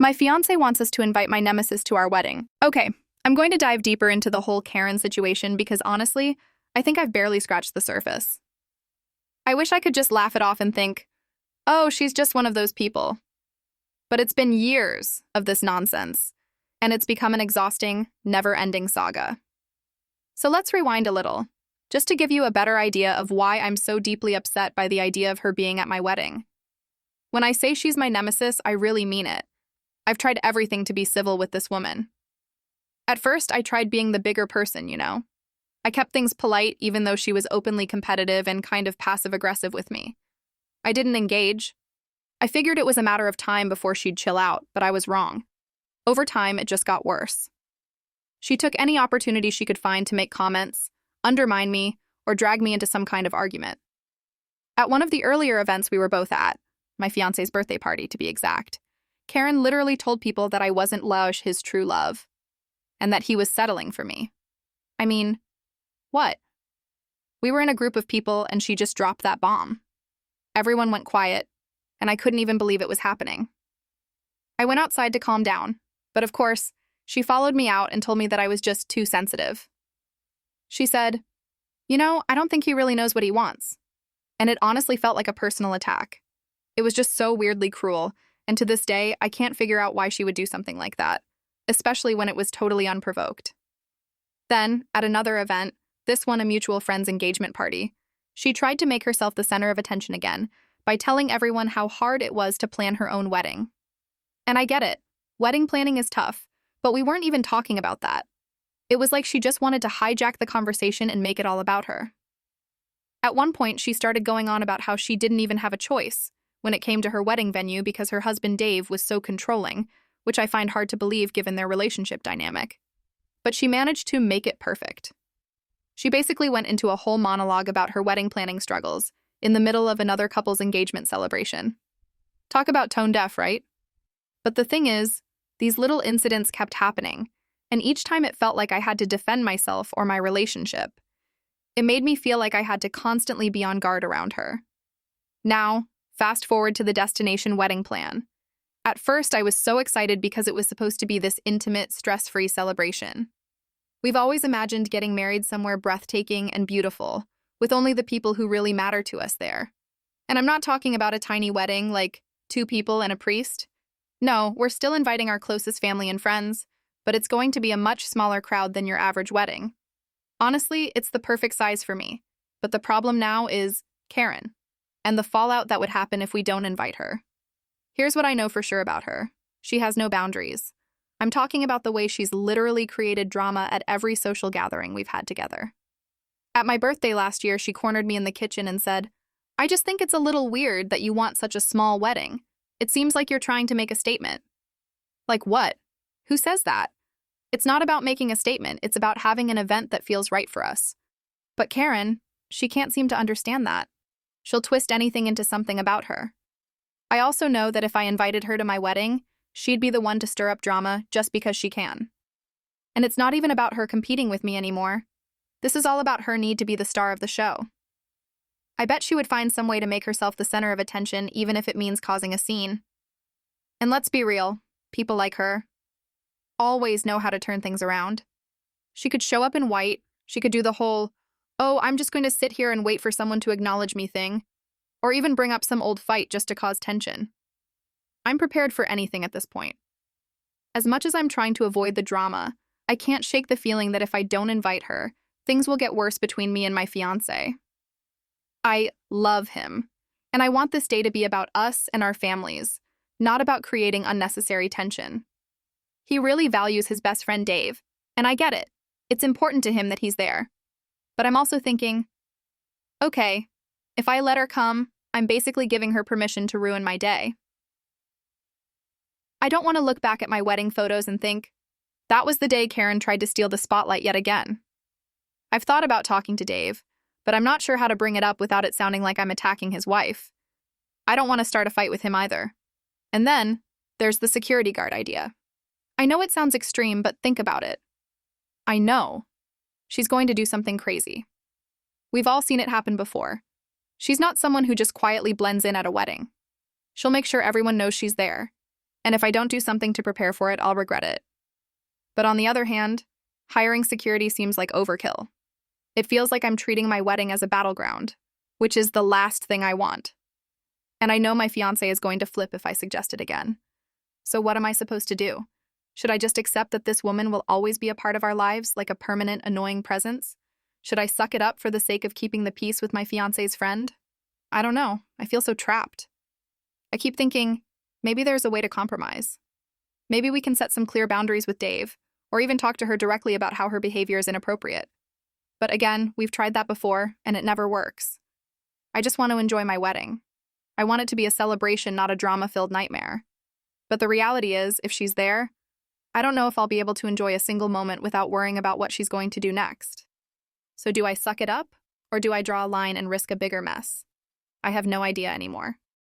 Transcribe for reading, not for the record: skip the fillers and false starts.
My fiancé wants us to invite my nemesis to our wedding. Okay, I'm going to dive deeper into the whole Karen situation because honestly, I think I've barely scratched the surface. I wish I could just laugh it off and think, oh, she's just one of those people. But it's been years of this nonsense, and it's become an exhausting, never-ending saga. So let's rewind a little, just to give you a better idea of why I'm so deeply upset by the idea of her being at my wedding. When I say she's my nemesis, I really mean it. I've tried everything to be civil with this woman. At first, I tried being the bigger person, you know? I kept things polite even though she was openly competitive and kind of passive-aggressive with me. I didn't engage. I figured it was a matter of time before she'd chill out, but I was wrong. Over time, it just got worse. She took any opportunity she could find to make comments, undermine me, or drag me into some kind of argument. At one of the earlier events we were both at, my fiancé's birthday party to be exact, Karen literally told people that I wasn't Lausch, his true love, and that he was settling for me. I mean, what? We were in a group of people and she just dropped that bomb. Everyone went quiet, and I couldn't even believe it was happening. I went outside to calm down, but of course, she followed me out and told me that I was just too sensitive. She said, "You know, I don't think he really knows what he wants." And it honestly felt like a personal attack. It was just so weirdly cruel, and to this day, I can't figure out why she would do something like that, especially when it was totally unprovoked. Then, at another event, this one a mutual friend's engagement party, she tried to make herself the center of attention again by telling everyone how hard it was to plan her own wedding. And I get it. Wedding planning is tough, but we weren't even talking about that. It was like she just wanted to hijack the conversation and make it all about her. At one point, she started going on about how she didn't even have a choice when it came to her wedding venue because her husband Dave was so controlling, which I find hard to believe given their relationship dynamic. But she managed to make it perfect. She basically went into a whole monologue about her wedding planning struggles in the middle of another couple's engagement celebration. Talk about tone deaf, right? But the thing is, these little incidents kept happening, and each time it felt like I had to defend myself or my relationship. It made me feel like I had to constantly be on guard around her. Now, fast forward to the destination wedding plan. At first, I was so excited because it was supposed to be this intimate, stress-free celebration. We've always imagined getting married somewhere breathtaking and beautiful, with only the people who really matter to us there. And I'm not talking about a tiny wedding like 2 people and a priest. No, we're still inviting our closest family and friends, but it's going to be a much smaller crowd than your average wedding. Honestly, it's the perfect size for me. But the problem now is Karen, and the fallout that would happen if we don't invite her. Here's what I know for sure about her. She has no boundaries. I'm talking about the way she's literally created drama at every social gathering we've had together. At my birthday last year, she cornered me in the kitchen and said, "I just think it's a little weird that you want such a small wedding. It seems like you're trying to make a statement." Like what? Who says that? It's not about making a statement, it's about having an event that feels right for us. But Karen, she can't seem to understand that. She'll twist anything into something about her. I also know that if I invited her to my wedding, she'd be the one to stir up drama just because she can. And it's not even about her competing with me anymore. This is all about her need to be the star of the show. I bet she would find some way to make herself the center of attention even if it means causing a scene. And let's be real, people like her always know how to turn things around. She could show up in white, she could do the whole, "Oh, I'm just going to sit here and wait for someone to acknowledge me" thing, or even bring up some old fight just to cause tension. I'm prepared for anything at this point. As much as I'm trying to avoid the drama, I can't shake the feeling that if I don't invite her, things will get worse between me and my fiancé. I love him, and I want this day to be about us and our families, not about creating unnecessary tension. He really values his best friend Dave, and I get it. It's important to him that he's there. But I'm also thinking, okay, if I let her come, I'm basically giving her permission to ruin my day. I don't want to look back at my wedding photos and think, that was the day Karen tried to steal the spotlight yet again. I've thought about talking to Dave, but I'm not sure how to bring it up without it sounding like I'm attacking his wife. I don't want to start a fight with him either. And then, there's the security guard idea. I know it sounds extreme, but think about it. I know she's going to do something crazy. We've all seen it happen before. She's not someone who just quietly blends in at a wedding. She'll make sure everyone knows she's there. And if I don't do something to prepare for it, I'll regret it. But on the other hand, hiring security seems like overkill. It feels like I'm treating my wedding as a battleground, which is the last thing I want. And I know my fiancé is going to flip if I suggest it again. So what am I supposed to do? Should I just accept that this woman will always be a part of our lives, like a permanent, annoying presence? Should I suck it up for the sake of keeping the peace with my fiancé's friend? I don't know. I feel so trapped. I keep thinking, maybe there's a way to compromise. Maybe we can set some clear boundaries with Dave, or even talk to her directly about how her behavior is inappropriate. But again, we've tried that before, and it never works. I just want to enjoy my wedding. I want it to be a celebration, not a drama-filled nightmare. But the reality is, if she's there, I don't know if I'll be able to enjoy a single moment without worrying about what she's going to do next. So do I suck it up, or do I draw a line and risk a bigger mess? I have no idea anymore.